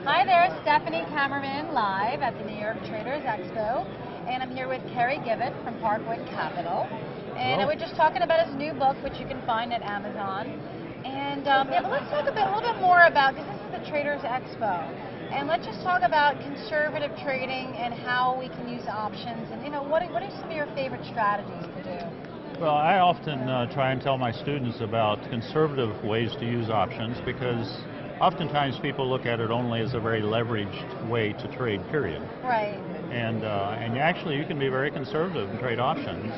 Hi there, Stephanie Cameraman live at the New York Traders Expo, and I'm here with Kerry Given from Parkwood Capital. And we're just talking about his new book, which you can find at Amazon. And but let's talk a little bit more about, because this is the Traders Expo, and let's just talk about conservative trading and how we can use options. And what are some of your favorite strategies to do? Well, I often try and tell my students about conservative ways to use options, because oftentimes people look at it only as a very leveraged way to trade, period. Right. And actually you can be very conservative and trade options.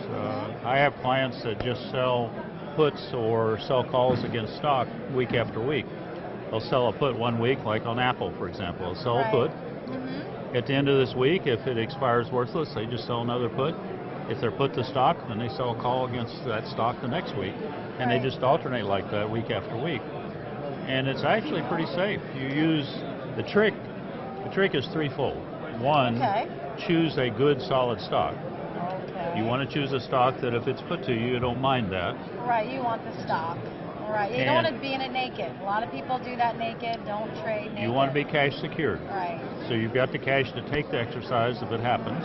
I have clients that just sell puts or sell calls against stock week after week. They'll sell a put one week, like on Apple, for example. They'll sell a put. At the end of this week, if it expires worthless, they just sell another put. If they're put to stock, then they sell a call against that stock the next week. And they just alternate like that week after week. And it's actually pretty safe. You use the trick is threefold. One, choose a good solid stock. You want to choose a stock that if it's put to you, you don't mind that. Right, you want the stock. Right, you don't want to be in it naked. A lot of people do that naked, don't trade naked. You want to be cash secured. Right. So you've got the cash to take the exercise if it happens.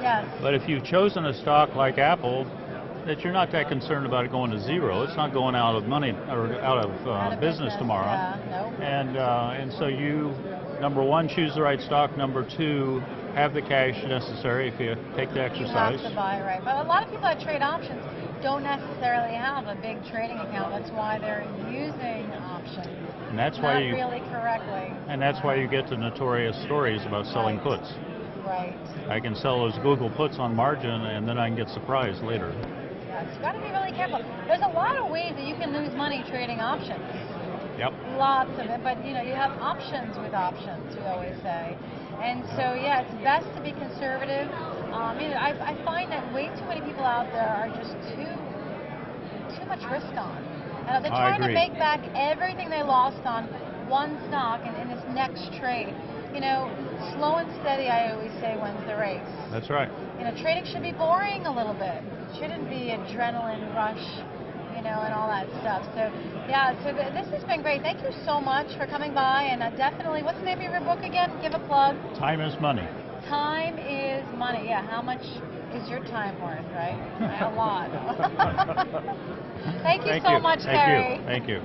Yes. But if you've chosen a stock like Apple, that you're not that concerned about it going to zero. It's not going out of money or out of business tomorrow. Yeah, nope. And so you, number one, choose the right stock. Number two, have the cash necessary if you take the exercise. You have to buy, right. But a lot of people that trade options don't necessarily have a big trading account. That's why they're using options. And that's why not really correctly. And that's why you get the notorious stories about selling puts. Right. I can sell those Google puts on margin, and then I can get surprised later. Yes, you've got to be really careful. There's a lot of ways that you can lose money trading options. Yep. Lots of it, but you have options with options, we always say. And so, yeah, it's best to be conservative. I find that way too many people out there are just too much risk on. And they're trying to make back everything they lost on one stock in this next trade. Slow and steady, I always say, wins the race. That's right. Trading should be boring a little bit. It shouldn't be adrenaline rush, and all that stuff. So, yeah, this has been great. Thank you so much for coming by, and definitely, what's the name of your book again? Give a plug. Time is money. Time is money. Yeah, how much is your time worth, right? A lot. Thank you so much, Kerry. Thank you.